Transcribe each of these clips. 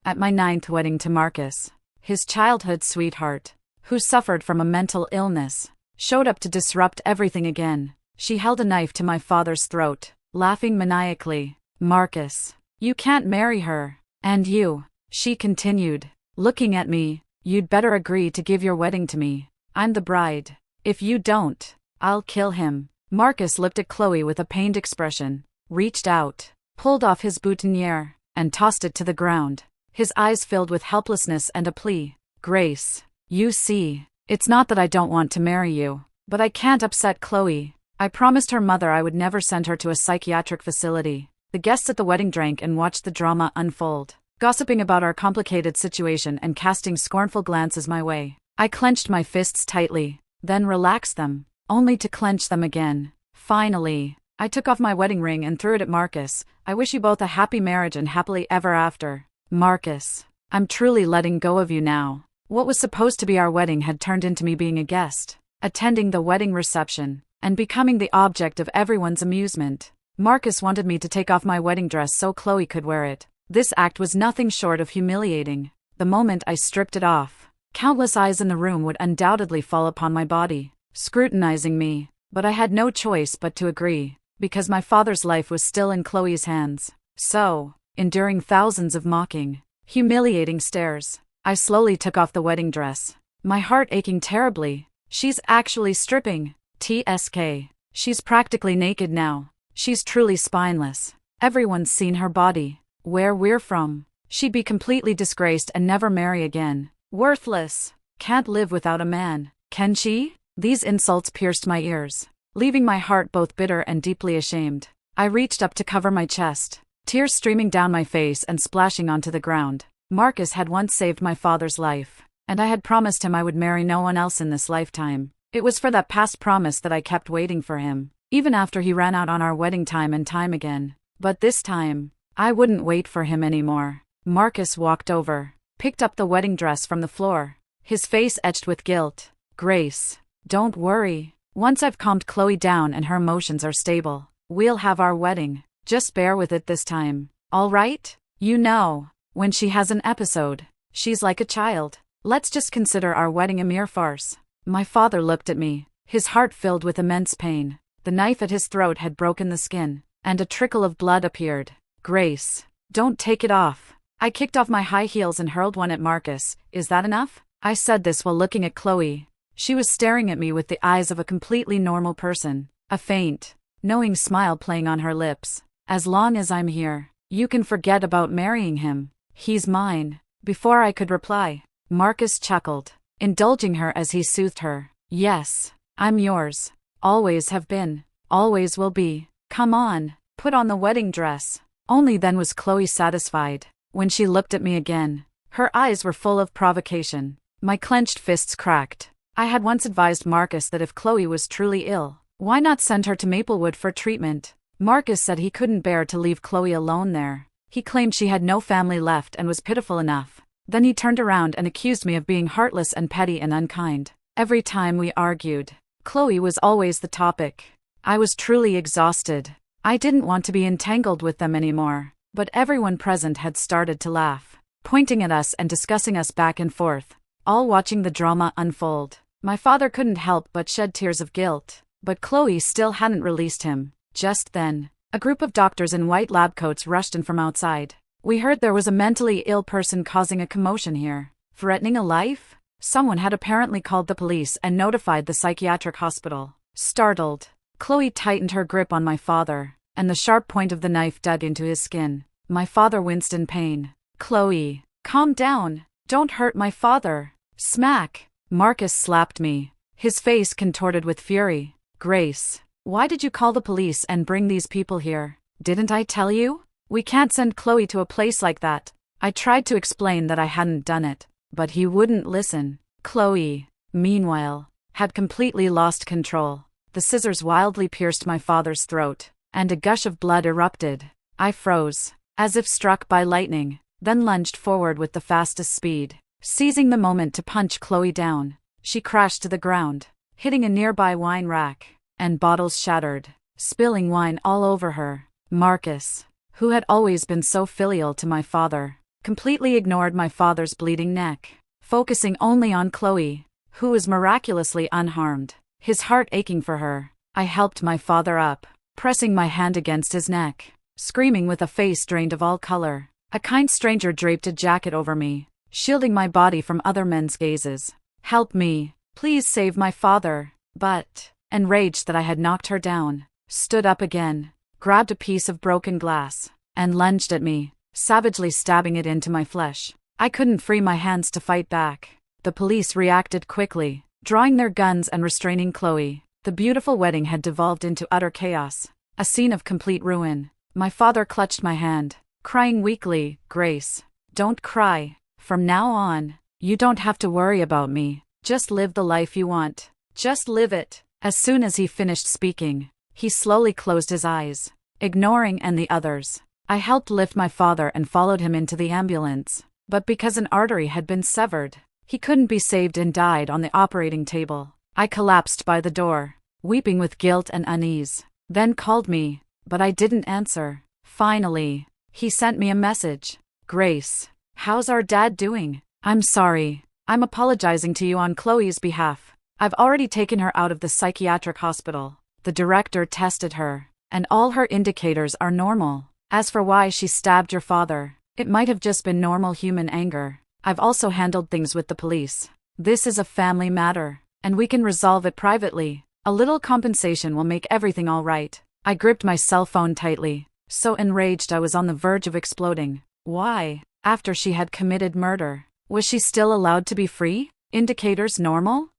at my 9th wedding to Marcus. His childhood sweetheart, who suffered from a mental illness, showed up to disrupt everything again. She held a knife to my father's throat, laughing maniacally. "Marcus, you can't marry her. And you," she continued, looking at me, "you'd better agree to give your wedding to me. I'm the bride. If you don't, I'll kill him." Marcus looked at Chloe with a pained expression, reached out, pulled off his boutonniere, and tossed it to the ground. His eyes filled with helplessness and a plea. "Grace, you see, it's not that I don't want to marry you, but I can't upset Chloe. I promised her mother I would never send her to a psychiatric facility." The guests at the wedding drank and watched the drama unfold, gossiping about our complicated situation and casting scornful glances my way. I clenched my fists tightly, then relaxed them, only to clench them again. Finally, I took off my wedding ring and threw it at Marcus. "I wish you both a happy marriage and happily ever after." "Marcus, I'm truly letting go of you now." What was supposed to be our wedding had turned into me being a guest, attending the wedding reception, and becoming the object of everyone's amusement. Marcus wanted me to take off my wedding dress so Chloe could wear it. This act was nothing short of humiliating. The moment I stripped it off, countless eyes in the room would undoubtedly fall upon my body, scrutinizing me, but I had no choice but to agree, because my father's life was still in Chloe's hands. So, enduring thousands of mocking, humiliating stares, I slowly took off the wedding dress, my heart aching terribly. She's actually stripping. TSK. She's practically naked now. She's truly spineless. Everyone's seen her body. Where we're from, she'd be completely disgraced and never marry again. Worthless. Can't live without a man, can she? These insults pierced my ears, leaving my heart both bitter and deeply ashamed. I reached up to cover my chest, tears streaming down my face and splashing onto the ground. Marcus had once saved my father's life, and I had promised him I would marry no one else in this lifetime. It was for that past promise that I kept waiting for him, even after he ran out on our wedding time and time again. But this time, I wouldn't wait for him anymore. Marcus walked over, picked up the wedding dress from the floor, his face etched with guilt. "Grace, don't worry. Once I've calmed Chloe down and her emotions are stable, we'll have our wedding. Just bear with it this time, all right? You know, when she has an episode, she's like a child. Let's just consider our wedding a mere farce." My father looked at me, his heart filled with immense pain. The knife at his throat had broken the skin, and a trickle of blood appeared. "Grace, don't take it off." I kicked off my high heels and hurled one at Marcus. "Is that enough?" I said this while looking at Chloe. She was staring at me with the eyes of a completely normal person, a faint, knowing smile playing on her lips. "As long as I'm here, you can forget about marrying him. He's mine." Before I could reply, Marcus chuckled, indulging her as he soothed her. "Yes, I'm yours. Always have been, always will be. Come on, put on the wedding dress." Only then was Chloe satisfied. When she looked at me again, her eyes were full of provocation. My clenched fists cracked. I had once advised Marcus that if Chloe was truly ill, why not send her to Maplewood for treatment? Marcus said he couldn't bear to leave Chloe alone there. He claimed she had no family left and was pitiful enough. Then he turned around and accused me of being heartless and petty and unkind. Every time we argued, Chloe was always the topic. I was truly exhausted. I didn't want to be entangled with them anymore, but everyone present had started to laugh, pointing at us and discussing us back and forth, all watching the drama unfold. My father couldn't help but shed tears of guilt, but Chloe still hadn't released him. Just then, a group of doctors in white lab coats rushed in from outside. "We heard there was a mentally ill person causing a commotion here, threatening a life." Someone had apparently called the police and notified the psychiatric hospital. Startled, Chloe tightened her grip on my father, and the sharp point of the knife dug into his skin. My father winced in pain. "Chloe, calm down. Don't hurt my father." Smack! Marcus slapped me, his face contorted with fury. "Grace, why did you call the police and bring these people here? Didn't I tell you? We can't send Chloe to a place like that." I tried to explain that I hadn't done it, but he wouldn't listen. Chloe, meanwhile, had completely lost control. The scissors wildly pierced my father's throat, and a gush of blood erupted. I froze, as if struck by lightning, then lunged forward with the fastest speed, seizing the moment to punch Chloe down. She crashed to the ground, hitting a nearby wine rack, and bottles shattered, spilling wine all over her. Marcus, who had always been so filial to my father, completely ignored my father's bleeding neck, focusing only on Chloe, who was miraculously unharmed. His heart aching for her, I helped my father up, pressing my hand against his neck, screaming with a face drained of all color. A kind stranger draped a jacket over me, shielding my body from other men's gazes. "Help me, please save my father." But, enraged that I had knocked her down, stood up again, grabbed a piece of broken glass, and lunged at me, savagely stabbing it into my flesh. I couldn't free my hands to fight back. The police reacted quickly, drawing their guns and restraining Chloe. The beautiful wedding had devolved into utter chaos, a scene of complete ruin. My father clutched my hand, crying weakly, "Grace, don't cry. From now on, you don't have to worry about me. Just live the life you want. Just live it." As soon as he finished speaking, he slowly closed his eyes, ignoring and the others. I helped lift my father and followed him into the ambulance, but because an artery had been severed, he couldn't be saved and died on the operating table. I collapsed by the door, weeping with guilt and unease. Then called me, but I didn't answer. Finally, he sent me a message. "Grace, how's our dad doing? I'm sorry. I'm apologizing to you on Chloe's behalf. I've already taken her out of the psychiatric hospital. The director tested her, and all her indicators are normal. As for why she stabbed your father, it might have just been normal human anger. I've also handled things with the police. This is a family matter, and we can resolve it privately. A little compensation will make everything all right." I gripped my cell phone tightly, so enraged I was on the verge of exploding. Why, after she had committed murder, was she still allowed to be free? Indicators normal?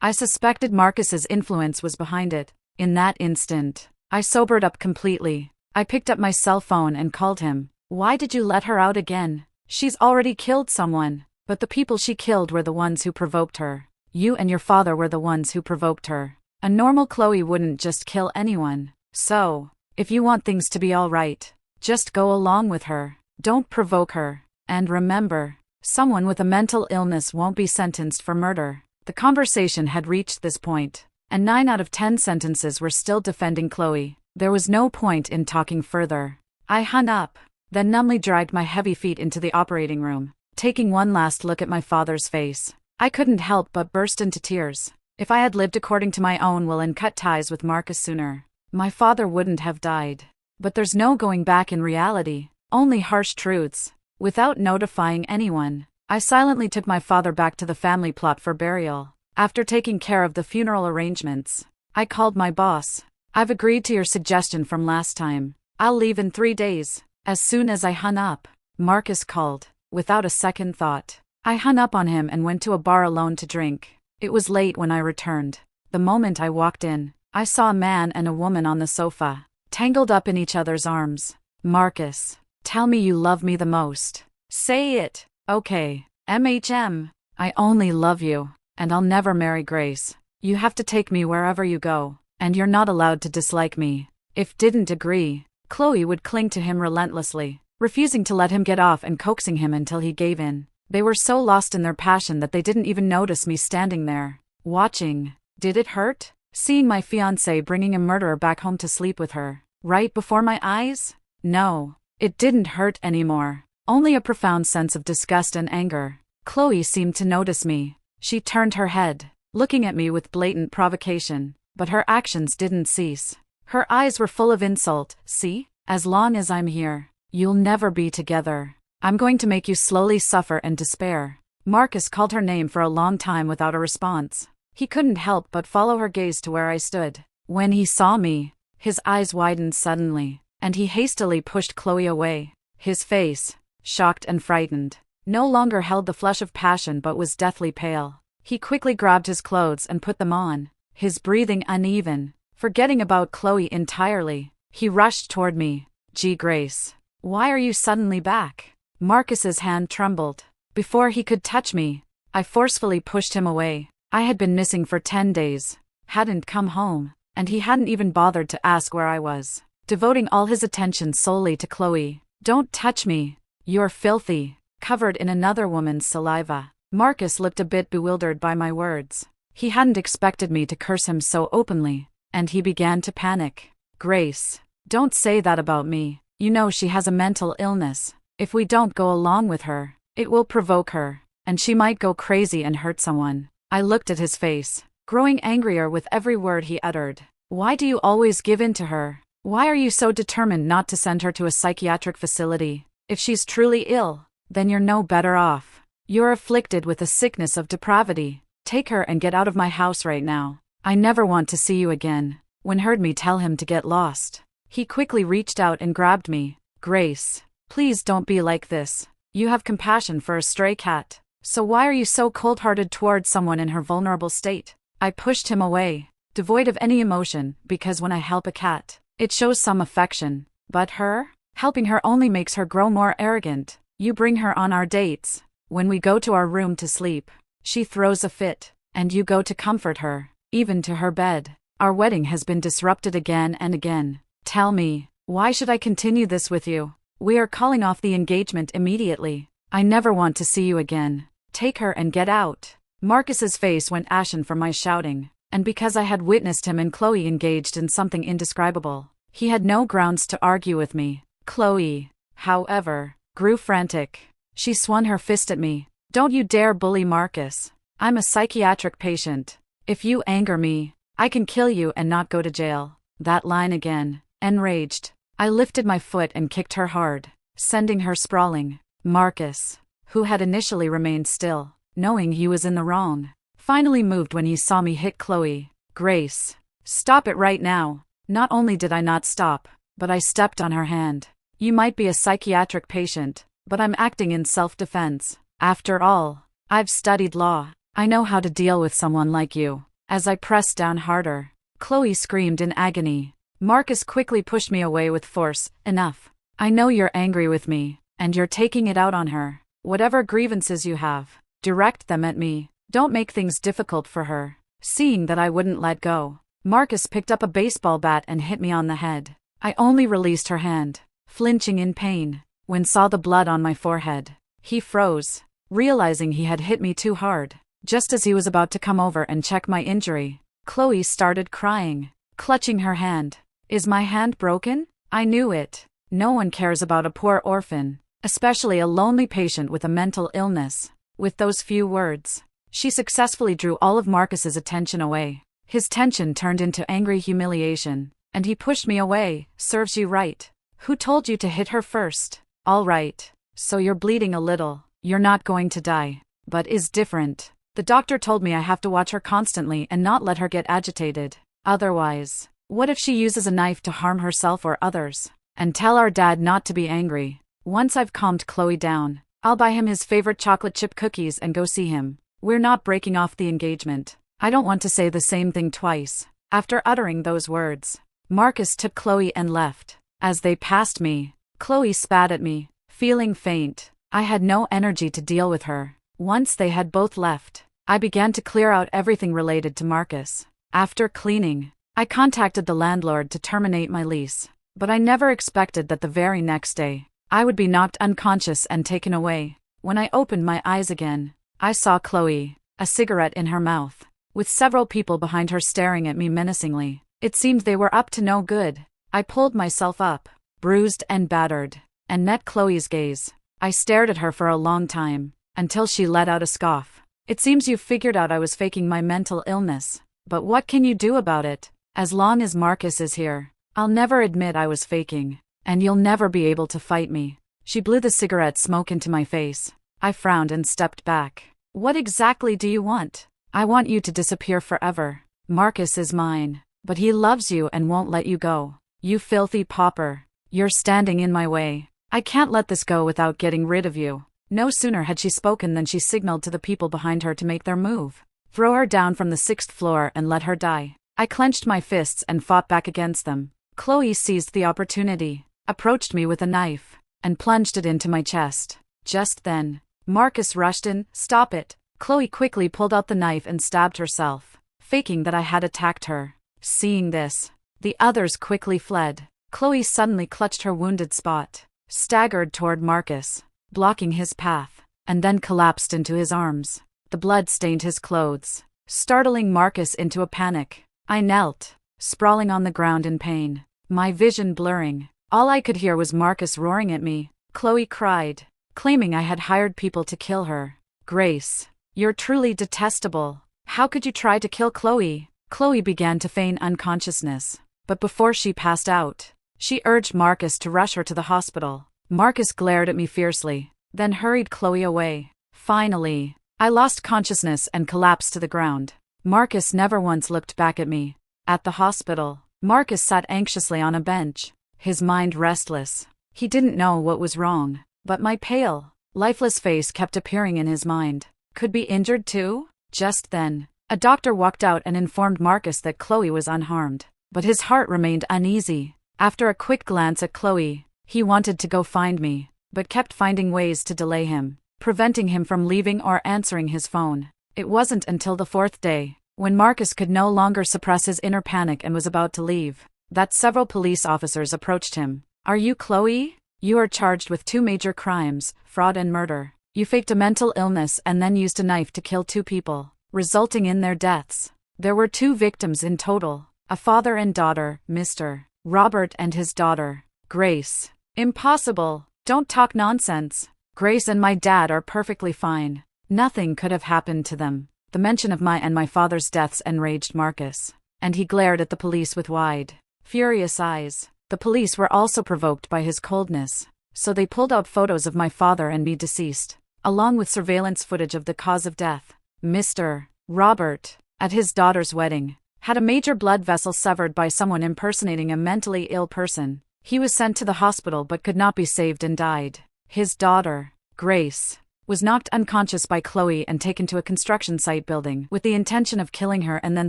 I suspected Marcus's influence was behind it. In that instant, I sobered up completely. I picked up my cell phone and called him. "Why did you let her out again? She's already killed someone." "But the people she killed were the ones who provoked her. You and your father were the ones who provoked her. A normal Chloe wouldn't just kill anyone. So, if you want things to be all right, just go along with her. Don't provoke her. And remember, someone with a mental illness won't be sentenced for murder." The conversation had reached this point, and 9 out of 10 sentences were still defending Chloe. There was no point in talking further. I hung up, then numbly dragged my heavy feet into the operating room, taking one last look at my father's face. I couldn't help but burst into tears. If I had lived according to my own will and cut ties with Marcus sooner, my father wouldn't have died. But there's no going back in reality, only harsh truths. Without notifying anyone, I silently took my father back to the family plot for burial. After taking care of the funeral arrangements, I called my boss. "I've agreed to your suggestion from last time. I'll leave in 3 days." As soon as I hung up, Marcus called, without a second thought. I hung up on him and went to a bar alone to drink. It was late when I returned. The moment I walked in, I saw a man and a woman on the sofa, tangled up in each other's arms. "Marcus, tell me you love me the most. Say it." "Okay, MHM. I only love you, and I'll never marry Grace. You have to take me wherever you go, and you're not allowed to dislike me." If didn't agree, Chloe would cling to him relentlessly, refusing to let him get off and coaxing him until he gave in. They were so lost in their passion that they didn't even notice me standing there, watching. Did it hurt? Seeing my fiancé bringing a murderer back home to sleep with her, right before my eyes? No, it didn't hurt anymore. Only a profound sense of disgust and anger. Chloe seemed to notice me. She turned her head, looking at me with blatant provocation, but her actions didn't cease. Her eyes were full of insult. "See? As long as I'm here, you'll never be together. I'm going to make you slowly suffer and despair." Marcus called her name for a long time without a response. He couldn't help but follow her gaze to where I stood. When he saw me, his eyes widened suddenly, and he hastily pushed Chloe away. His face, shocked and frightened, no longer held the flush of passion but was deathly pale. He quickly grabbed his clothes and put them on, his breathing uneven. Forgetting about Chloe entirely, he rushed toward me. "Gee, Grace, why are you suddenly back?" Marcus's hand trembled. Before he could touch me, I forcefully pushed him away. I had been missing for 10 days, hadn't come home, and he hadn't even bothered to ask where I was, devoting all his attention solely to Chloe. "Don't touch me. You're filthy." Covered in another woman's saliva, Marcus looked a bit bewildered by my words. He hadn't expected me to curse him so openly, and he began to panic. "Grace, don't say that about me. You know she has a mental illness." If we don't go along with her, it will provoke her, and she might go crazy and hurt someone. I looked at his face, growing angrier with every word he uttered. Why do you always give in to her? Why are you so determined not to send her to a psychiatric facility? If she's truly ill, then you're no better off. You're afflicted with a sickness of depravity. Take her and get out of my house right now. I never want to see you again. When heard me tell him to get lost, he quickly reached out and grabbed me. Grace, please don't be like this. You have compassion for a stray cat. So why are you so cold-hearted towards someone in her vulnerable state? I pushed him away, devoid of any emotion, because when I help a cat, it shows some affection. But her? Helping her only makes her grow more arrogant. You bring her on our dates. When we go to our room to sleep, she throws a fit, and you go to comfort her, even to her bed. Our wedding has been disrupted again and again. Tell me, why should I continue this with you? We are calling off the engagement immediately. I never want to see you again. Take her and get out. Marcus's face went ashen from my shouting, and because I had witnessed him and Chloe engaged in something indescribable, he had no grounds to argue with me. Chloe, however, grew frantic. She swung her fist at me. Don't you dare bully Marcus. I'm a psychiatric patient. If you anger me, I can kill you and not go to jail. That line again. Enraged, I lifted my foot and kicked her hard, sending her sprawling. Marcus, who had initially remained still, knowing he was in the wrong, finally moved when he saw me hit Chloe. Grace, stop it right now. Not only did I not stop, but I stepped on her hand. You might be a psychiatric patient, but I'm acting in self-defense. After all, I've studied law. I know how to deal with someone like you. As I pressed down harder, Chloe screamed in agony. Marcus quickly pushed me away with force. Enough. I know you're angry with me, and you're taking it out on her. Whatever grievances you have, direct them at me. Don't make things difficult for her. Seeing that I wouldn't let go, Marcus picked up a baseball bat and hit me on the head. I only released her hand, flinching in pain. When saw the blood on my forehead, he froze, realizing he had hit me too hard. Just as he was about to come over and check my injury, Chloe started crying, clutching her hand. Is my hand broken? I knew it. No one cares about a poor orphan, especially a lonely patient with a mental illness. With those few words, she successfully drew all of Marcus's attention away. His tension turned into angry humiliation, and he pushed me away. Serves you right. Who told you to hit her first? All right, so you're bleeding a little. You're not going to die, but is different. The doctor told me I have to watch her constantly and not let her get agitated. Otherwise, what if she uses a knife to harm herself or others? And tell our dad not to be angry. Once I've calmed Chloe down, I'll buy him his favorite chocolate chip cookies and go see him. We're not breaking off the engagement. I don't want to say the same thing twice. After uttering those words, Marcus took Chloe and left. As they passed me, Chloe spat at me, feeling faint. I had no energy to deal with her. Once they had both left, I began to clear out everything related to Marcus. After cleaning, I contacted the landlord to terminate my lease, but I never expected that the very next day, I would be knocked unconscious and taken away. When I opened my eyes again, I saw Chloe, a cigarette in her mouth, with several people behind her staring at me menacingly. It seemed they were up to no good. I pulled myself up, bruised and battered, and met Chloe's gaze. I stared at her for a long time, until she let out a scoff. It seems you figured out I was faking my mental illness, but what can you do about it? As long as Marcus is here, I'll never admit I was faking, and you'll never be able to fight me. She blew the cigarette smoke into my face. I frowned and stepped back. What exactly do you want? I want you to disappear forever. Marcus is mine, but he loves you and won't let you go. You filthy pauper. You're standing in my way. I can't let this go without getting rid of you. No sooner had she spoken than she signaled to the people behind her to make their move. Throw her down from the 6th floor and let her die. I clenched my fists and fought back against them. Chloe seized the opportunity, approached me with a knife, and plunged it into my chest. Just then, Marcus rushed in. Stop it. Chloe quickly pulled out the knife and stabbed herself, faking that I had attacked her. Seeing this, the others quickly fled. Chloe suddenly clutched her wounded spot, staggered toward Marcus, blocking his path, and then collapsed into his arms. The blood stained his clothes, startling Marcus into a panic. I knelt, sprawling on the ground in pain, my vision blurring. All I could hear was Marcus roaring at me. Chloe cried, claiming I had hired people to kill her. Grace, you're truly detestable. How could you try to kill Chloe? Chloe began to feign unconsciousness, but before she passed out, she urged Marcus to rush her to the hospital. Marcus glared at me fiercely, then hurried Chloe away. Finally, I lost consciousness and collapsed to the ground. Marcus never once looked back at me. At the hospital, Marcus sat anxiously on a bench, his mind restless. He didn't know what was wrong, but my pale, lifeless face kept appearing in his mind. Could be injured too? Just then, a doctor walked out and informed Marcus that Chloe was unharmed, but his heart remained uneasy. After a quick glance at Chloe, he wanted to go find me, but kept finding ways to delay him, preventing him from leaving or answering his phone. It wasn't until the fourth day, when Marcus could no longer suppress his inner panic and was about to leave, that several police officers approached him. Are you Chloe? You are charged with 2 major crimes, fraud and murder. You faked a mental illness and then used a knife to kill 2 people, resulting in their deaths. There were 2 victims in total, a father and daughter, Mr. Robert and his daughter, Grace. Impossible. Don't talk nonsense. Grace and my dad are perfectly fine. Nothing could have happened to them. The mention of my father's deaths enraged Marcus, and he glared at the police with wide, furious eyes. The police were also provoked by his coldness, so they pulled out photos of my father and me deceased, along with surveillance footage of the cause of death. Mr. Robert, at his daughter's wedding, had a major blood vessel severed by someone impersonating a mentally ill person. He was sent to the hospital but could not be saved and died. His daughter, Grace, was knocked unconscious by Chloe and taken to a construction site building with the intention of killing her and then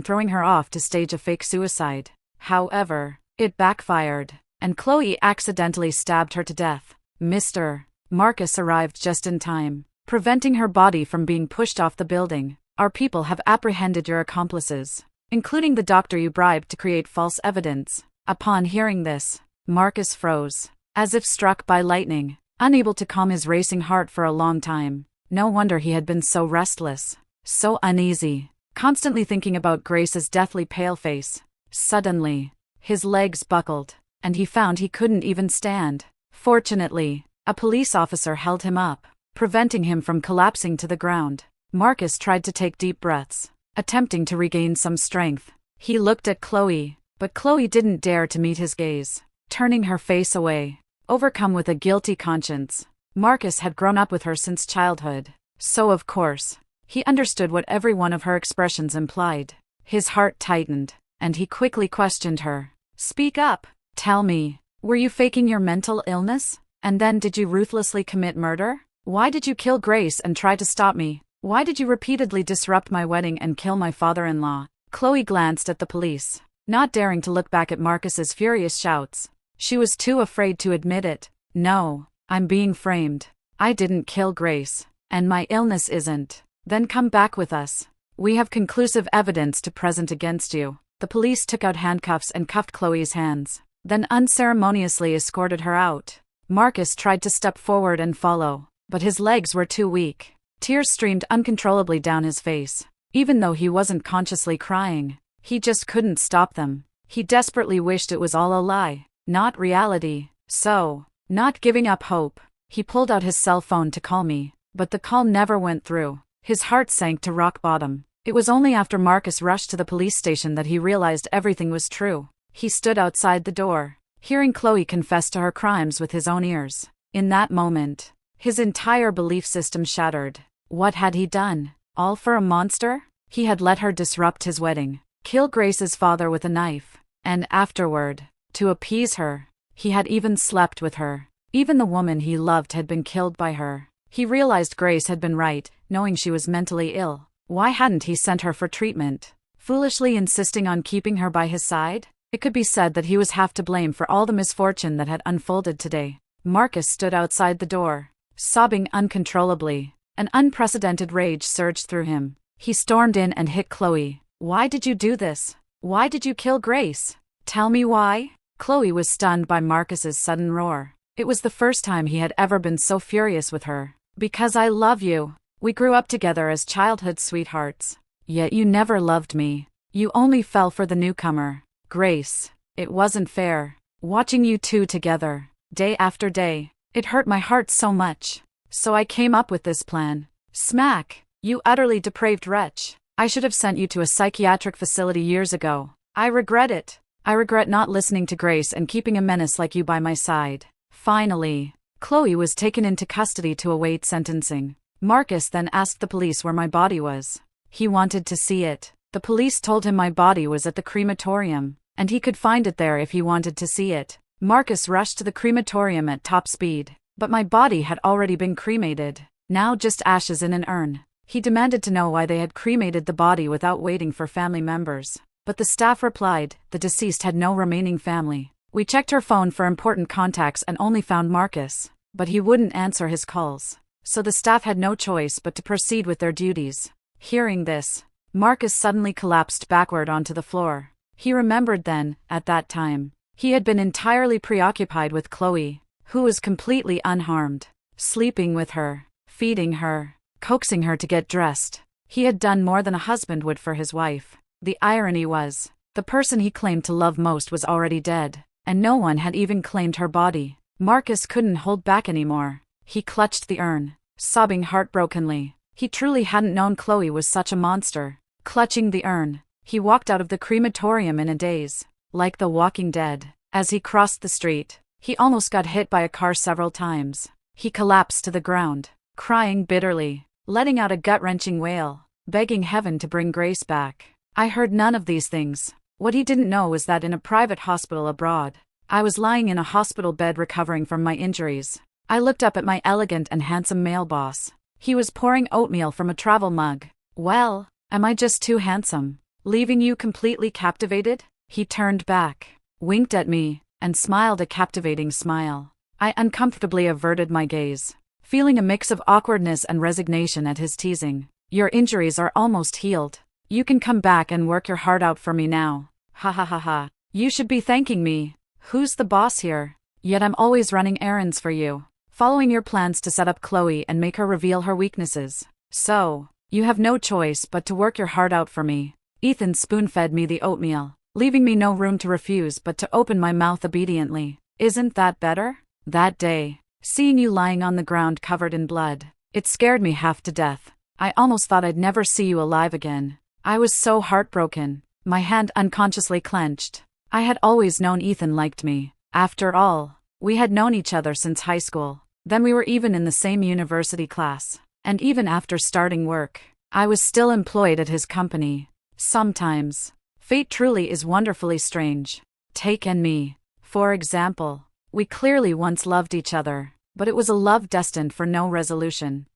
throwing her off to stage a fake suicide. However, it backfired, and Chloe accidentally stabbed her to death. Mr. Marcus arrived just in time, preventing her body from being pushed off the building. Our people have apprehended your accomplices, including the doctor you bribed to create false evidence. Upon hearing this, Marcus froze, as if struck by lightning, unable to calm his racing heart for a long time. No wonder he had been so restless, so uneasy, constantly thinking about Grace's deathly pale face. Suddenly, his legs buckled, and he found he couldn't even stand. Fortunately, a police officer held him up, preventing him from collapsing to the ground. Marcus tried to take deep breaths, attempting to regain some strength. He looked at Chloe, but Chloe didn't dare to meet his gaze, turning her face away. Overcome with a guilty conscience, Marcus had grown up with her since childhood, so of course, he understood what every one of her expressions implied. His heart tightened, and he quickly questioned her. Speak up. Tell me, were you faking your mental illness? And then did you ruthlessly commit murder? Why did you kill Grace and try to stop me? Why did you repeatedly disrupt my wedding and kill my father-in-law? Chloe glanced at the police, not daring to look back at Marcus's furious shouts. She was too afraid to admit it. No, I'm being framed. I didn't kill Grace, and my illness isn't. Then come back with us. We have conclusive evidence to present against you. The police took out handcuffs and cuffed Chloe's hands, then unceremoniously escorted her out. Marcus tried to step forward and follow, but his legs were too weak. Tears streamed uncontrollably down his face. Even though he wasn't consciously crying, he just couldn't stop them. He desperately wished it was all a lie, not reality. So, not giving up hope, he pulled out his cell phone to call me, but the call never went through. His heart sank to rock bottom. It was only after Marcus rushed to the police station that he realized everything was true. He stood outside the door, hearing Chloe confess to her crimes with his own ears. In that moment, his entire belief system shattered. What had he done? All for a monster? He had let her disrupt his wedding, kill Grace's father with a knife, and afterward, to appease her, he had even slept with her. Even the woman he loved had been killed by her. He realized Grace had been right, knowing she was mentally ill. Why hadn't he sent her for treatment? Foolishly insisting on keeping her by his side? It could be said that he was half to blame for all the misfortune that had unfolded today. Marcus stood outside the door, sobbing uncontrollably. An unprecedented rage surged through him. He stormed in and hit Chloe. Why did you do this? Why did you kill Grace? Tell me why? Chloe was stunned by Marcus's sudden roar. It was the first time he had ever been so furious with her. Because I love you. We grew up together as childhood sweethearts. Yet you never loved me. You only fell for the newcomer, Grace. It wasn't fair. Watching you two together, day after day, It hurt my heart so much. So I came up with this plan. Smack! You utterly depraved wretch. I should have sent you to a psychiatric facility years ago. I regret it. I regret not listening to Grace and keeping a menace like you by my side. Finally, Chloe was taken into custody to await sentencing. Marcus then asked the police where my body was. He wanted to see it. The police told him my body was at the crematorium, and he could find it there if he wanted to see it. Marcus rushed to the crematorium at top speed, but my body had already been cremated, now just ashes in an urn. He demanded to know why they had cremated the body without waiting for family members. But the staff replied, the deceased had no remaining family. We checked her phone for important contacts and only found Marcus, but he wouldn't answer his calls. So the staff had no choice but to proceed with their duties. Hearing this, Marcus suddenly collapsed backward onto the floor. He remembered then, at that time, he had been entirely preoccupied with Chloe, who was completely unharmed, sleeping with her, feeding her, coaxing her to get dressed. He had done more than a husband would for his wife. The irony was, the person he claimed to love most was already dead, and no one had even claimed her body. Marcus couldn't hold back anymore. He clutched the urn, sobbing heartbrokenly. He truly hadn't known Chloe was such a monster. Clutching the urn, he walked out of the crematorium in a daze, like the Walking Dead. As he crossed the street, he almost got hit by a car several times. He collapsed to the ground, crying bitterly, letting out a gut-wrenching wail, begging heaven to bring Grace back. I heard none of these things. What he didn't know was that in a private hospital abroad, I was lying in a hospital bed recovering from my injuries. I looked up at my elegant and handsome male boss. He was pouring oatmeal from a travel mug. Well, am I just too handsome, leaving you completely captivated? He turned back, winked at me, and smiled a captivating smile. I uncomfortably averted my gaze, feeling a mix of awkwardness and resignation at his teasing. Your injuries are almost healed. You can come back and work your heart out for me now. Ha ha ha ha. You should be thanking me. Who's the boss here? Yet I'm always running errands for you, following your plans to set up Chloe and make her reveal her weaknesses. So, you have no choice but to work your heart out for me. Ethan spoon-fed me the oatmeal, leaving me no room to refuse but to open my mouth obediently. Isn't that better? That day, seeing you lying on the ground covered in blood, it scared me half to death. I almost thought I'd never see you alive again. I was so heartbroken, my hand unconsciously clenched. I had always known Ethan liked me. After all, we had known each other since high school. Then we were even in the same university class. And even after starting work, I was still employed at his company. Sometimes, fate truly is wonderfully strange. Take and me, for example. We clearly once loved each other, but it was a love destined for no resolution.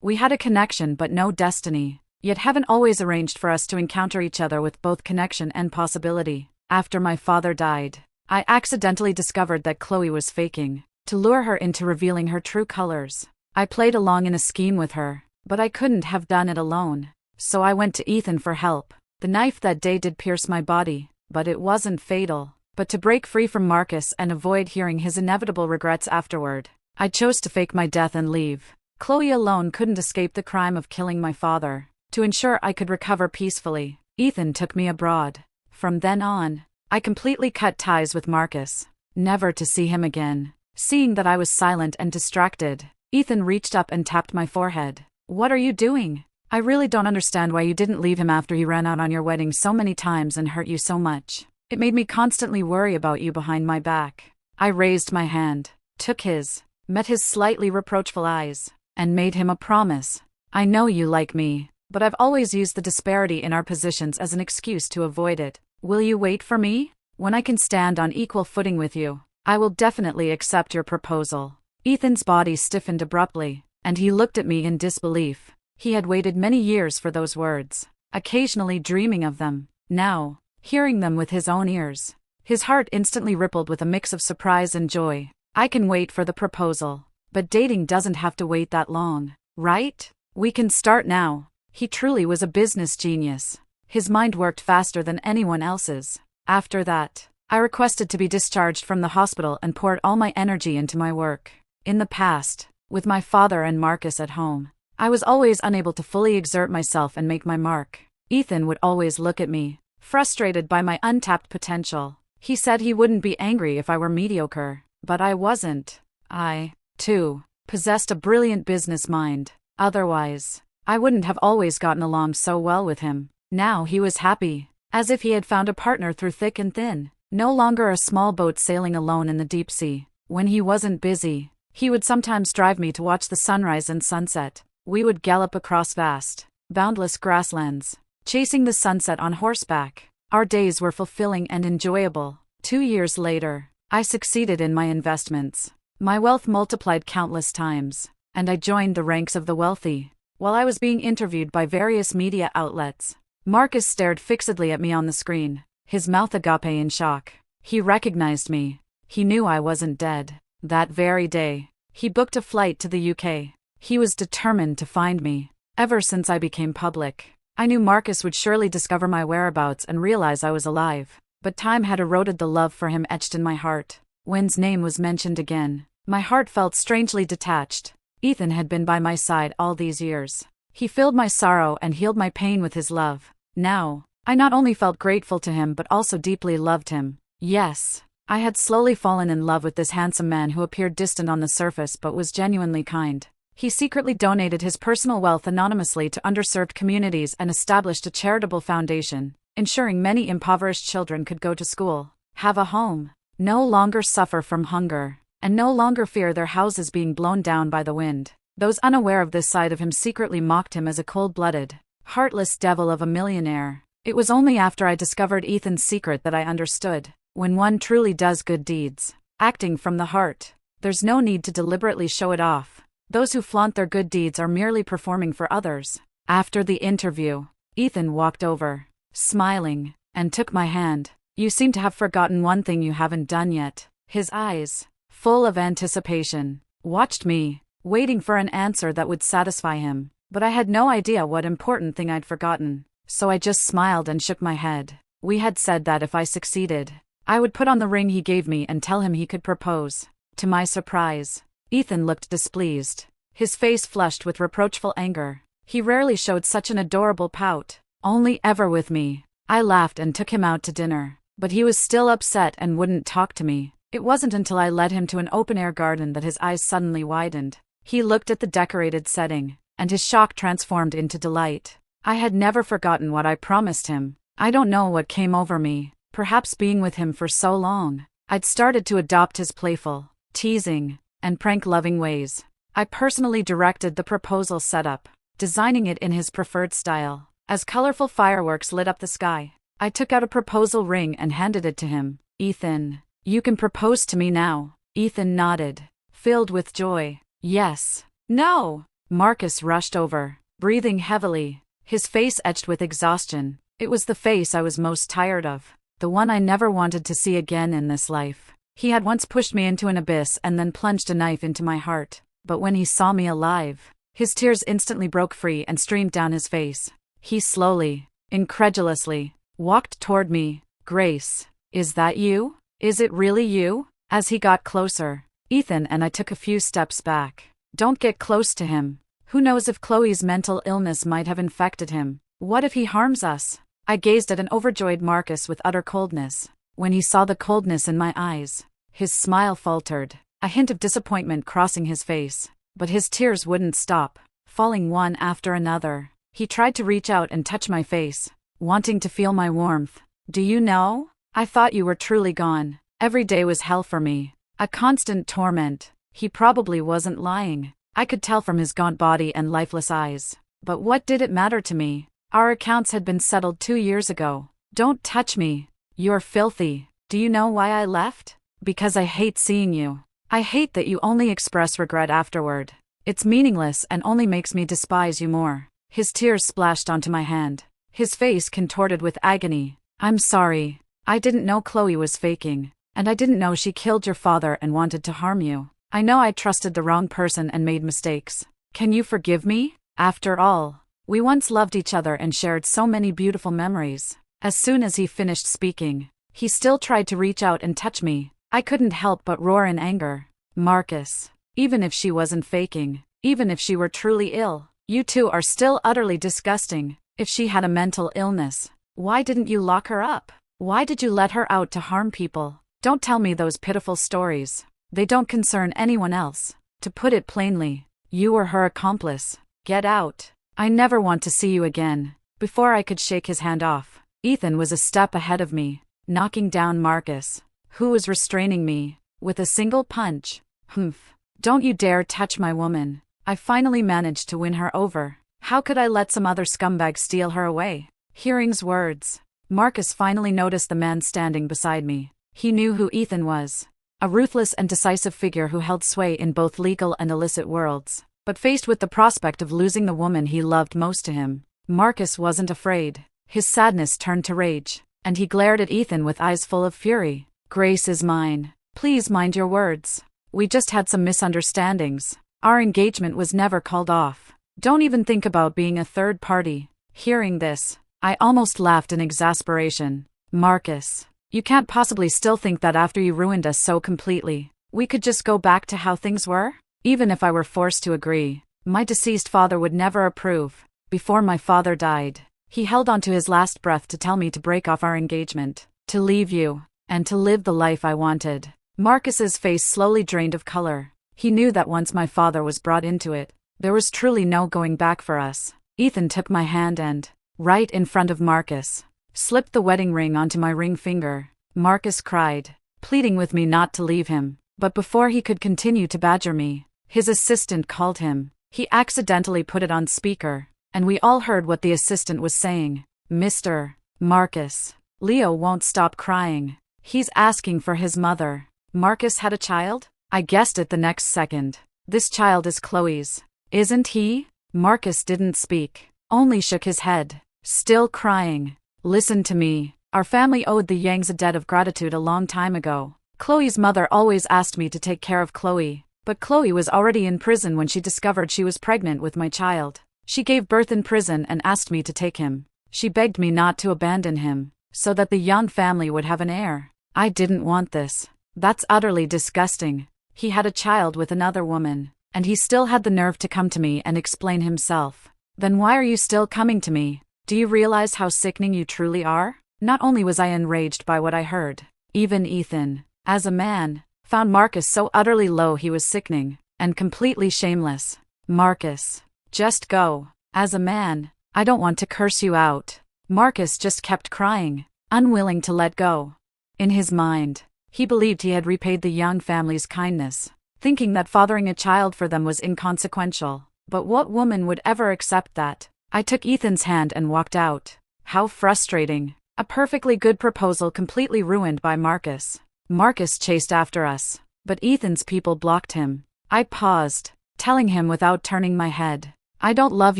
We had a connection but no destiny. Yet heaven always arranged for us to encounter each other with both connection and possibility. After my father died, I accidentally discovered that Chloe was faking, to lure her into revealing her true colors. I played along in a scheme with her, but I couldn't have done it alone. So I went to Ethan for help. The knife that day did pierce my body, but it wasn't fatal. But to break free from Marcus and avoid hearing his inevitable regrets afterward, I chose to fake my death and leave. Chloe alone couldn't escape the crime of killing my father. To ensure I could recover peacefully, Ethan took me abroad. From then on, I completely cut ties with Marcus, never to see him again. Seeing that I was silent and distracted, Ethan reached up and tapped my forehead. What are you doing? I really don't understand why you didn't leave him after he ran out on your wedding so many times and hurt you so much. It made me constantly worry about you behind my back. I raised my hand, took his, met his slightly reproachful eyes, and made him a promise. I know you like me, but I've always used the disparity in our positions as an excuse to avoid it. Will you wait for me? When I can stand on equal footing with you, I will definitely accept your proposal. Ethan's body stiffened abruptly, and he looked at me in disbelief. He had waited many years for those words, occasionally dreaming of them. Now, hearing them with his own ears, his heart instantly rippled with a mix of surprise and joy. I can wait for the proposal, but dating doesn't have to wait that long, right? We can start now. He truly was a business genius. His mind worked faster than anyone else's. After that, I requested to be discharged from the hospital and poured all my energy into my work. In the past, with my father and Marcus at home, I was always unable to fully exert myself and make my mark. Ethan would always look at me, frustrated by my untapped potential. He said he wouldn't be angry if I were mediocre, but I wasn't. I, too, possessed a brilliant business mind. Otherwise, I wouldn't have always gotten along so well with him. Now he was happy, as if he had found a partner through thick and thin. No longer a small boat sailing alone in the deep sea. When he wasn't busy, he would sometimes drive me to watch the sunrise and sunset. We would gallop across vast, boundless grasslands, chasing the sunset on horseback. Our days were fulfilling and enjoyable. 2 years later, I succeeded in my investments. My wealth multiplied countless times, and I joined the ranks of the wealthy. While I was being interviewed by various media outlets, Marcus stared fixedly at me on the screen, his mouth agape in shock. He recognized me. He knew I wasn't dead. That very day, he booked a flight to the UK. He was determined to find me. Ever since I became public, I knew Marcus would surely discover my whereabouts and realize I was alive. But time had eroded the love for him etched in my heart. When's name was mentioned again, my heart felt strangely detached. Ethan had been by my side all these years. He filled my sorrow and healed my pain with his love. Now, I not only felt grateful to him but also deeply loved him. Yes, I had slowly fallen in love with this handsome man who appeared distant on the surface but was genuinely kind. He secretly donated his personal wealth anonymously to underserved communities and established a charitable foundation, ensuring many impoverished children could go to school, have a home, no longer suffer from hunger, and no longer fear their houses being blown down by the wind. Those unaware of this side of him secretly mocked him as a cold-blooded, heartless devil of a millionaire. It was only after I discovered Ethan's secret that I understood. When one truly does good deeds, acting from the heart, there's no need to deliberately show it off. Those who flaunt their good deeds are merely performing for others. After the interview, Ethan walked over, smiling, and took my hand. You seem to have forgotten one thing you haven't done yet. His eyes, full of anticipation, watched me, waiting for an answer that would satisfy him. But I had no idea what important thing I'd forgotten, so I just smiled and shook my head. We had said that if I succeeded, I would put on the ring he gave me and tell him he could propose. To my surprise, Ethan looked displeased, his face flushed with reproachful anger. He rarely showed such an adorable pout, only ever with me. I laughed and took him out to dinner, but he was still upset and wouldn't talk to me. It wasn't until I led him to an open-air garden that his eyes suddenly widened. He looked at the decorated setting, and his shock transformed into delight. I had never forgotten what I promised him. I don't know what came over me, perhaps being with him for so long. I'd started to adopt his playful, teasing, and prank-loving ways. I personally directed the proposal setup, designing it in his preferred style. As colorful fireworks lit up the sky, I took out a proposal ring and handed it to him. Ethan, you can propose to me now. Ethan nodded, filled with joy. Yes. No. Marcus rushed over, breathing heavily, his face etched with exhaustion. It was the face I was most tired of, the one I never wanted to see again in this life. He had once pushed me into an abyss and then plunged a knife into my heart. But when he saw me alive, his tears instantly broke free and streamed down his face. He slowly, incredulously, walked toward me. Grace, is that you? Is it really you? As he got closer, Ethan and I took a few steps back. Don't get close to him. Who knows if Chloe's mental illness might have infected him? What if he harms us? I gazed at an overjoyed Marcus with utter coldness. When he saw the coldness in my eyes, his smile faltered, a hint of disappointment crossing his face. But his tears wouldn't stop, falling one after another. He tried to reach out and touch my face, wanting to feel my warmth. Do you know? I thought you were truly gone. Every day was hell for me, a constant torment. He probably wasn't lying. I could tell from his gaunt body and lifeless eyes. But what did it matter to me? Our accounts had been settled 2 years ago. Don't touch me. You're filthy. Do you know why I left? Because I hate seeing you. I hate that you only express regret afterward. It's meaningless and only makes me despise you more. His tears splashed onto my hand, his face contorted with agony. I'm sorry. I didn't know Chloe was faking, and I didn't know she killed your father and wanted to harm you. I know I trusted the wrong person and made mistakes. Can you forgive me? After all, we once loved each other and shared so many beautiful memories. As soon as he finished speaking, he still tried to reach out and touch me. I couldn't help but roar in anger. Marcus, even if she wasn't faking, even if she were truly ill, you two are still utterly disgusting. If she had a mental illness, why didn't you lock her up? Why did you let her out to harm people? Don't tell me those pitiful stories. They don't concern anyone else. To put it plainly, you were her accomplice. Get out. I never want to see you again. Before I could shake his hand off, Ethan was a step ahead of me, knocking down Marcus, who was restraining me, with a single punch. Humph. Don't you dare touch my woman. I finally managed to win her over. How could I let some other scumbag steal her away? Hearing's words, Marcus finally noticed the man standing beside me. He knew who Ethan was. A ruthless and decisive figure who held sway in both legal and illicit worlds. But faced with the prospect of losing the woman he loved most to him, Marcus wasn't afraid. His sadness turned to rage, and he glared at Ethan with eyes full of fury. Grace is mine. Please mind your words. We just had some misunderstandings. Our engagement was never called off. Don't even think about being a third party. Hearing this, I almost laughed in exasperation. Marcus, you can't possibly still think that after you ruined us so completely, we could just go back to how things were? Even if I were forced to agree, my deceased father would never approve. Before my father died, he held on to his last breath to tell me to break off our engagement, to leave you, and to live the life I wanted. Marcus's face slowly drained of color. He knew that once my father was brought into it, there was truly no going back for us. Ethan took my hand and, right in front of Marcus, slipped the wedding ring onto my ring finger. Marcus cried, pleading with me not to leave him, but before he could continue to badger me, his assistant called him. He accidentally put it on speaker, and we all heard what the assistant was saying. Mr. Marcus, Leo won't stop crying. He's asking for his mother. Marcus had a child? I guessed it the next second. This child is Chloe's. Isn't he? Marcus didn't speak, only shook his head, still crying. Listen to me. Our family owed the Yangs a debt of gratitude a long time ago. Chloe's mother always asked me to take care of Chloe, but Chloe was already in prison when she discovered she was pregnant with my child. She gave birth in prison and asked me to take him. She begged me not to abandon him, so that the young family would have an heir. I didn't want this. That's utterly disgusting. He had a child with another woman, and he still had the nerve to come to me and explain himself. Then why are you still coming to me? Do you realize how sickening you truly are? Not only was I enraged by what I heard, even Ethan, as a man, found Marcus so utterly low he was sickening, and completely shameless. Marcus, just go. As a man, I don't want to curse you out. Marcus just kept crying, unwilling to let go. In his mind, he believed he had repaid the young family's kindness, thinking that fathering a child for them was inconsequential. But what woman would ever accept that? I took Ethan's hand and walked out. How frustrating. A perfectly good proposal completely ruined by Marcus. Marcus chased after us, but Ethan's people blocked him. I paused, telling him without turning my head, I don't love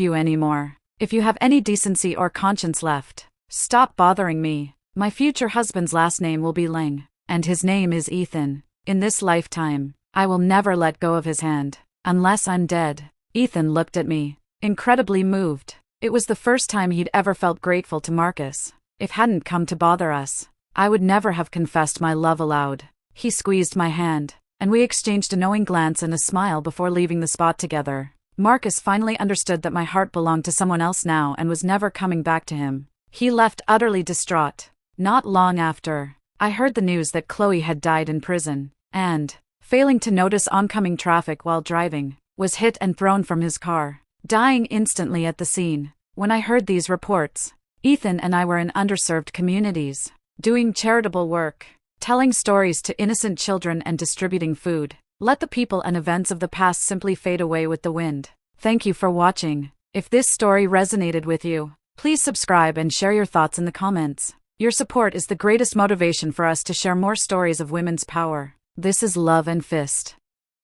you anymore. If you have any decency or conscience left, stop bothering me. My future husband's last name will be Ling, and his name is Ethan. In this lifetime, I will never let go of his hand, unless I'm dead. Ethan looked at me, incredibly moved. It was the first time he'd ever felt grateful to Marcus. If hadn't come to bother us, I would never have confessed my love aloud. He squeezed my hand, and we exchanged a knowing glance and a smile before leaving the spot together. Marcus finally understood that my heart belonged to someone else now and was never coming back to him. He left utterly distraught. Not long after, I heard the news that Chloe had died in prison, and, failing to notice oncoming traffic while driving, was hit and thrown from his car, dying instantly at the scene. When I heard these reports, Ethan and I were in underserved communities, doing charitable work, telling stories to innocent children and distributing food. Let the people and events of the past simply fade away with the wind. Thank you for watching. If this story resonated with you, please subscribe and share your thoughts in the comments. Your support is the greatest motivation for us to share more stories of women's power. This is Love and Fist.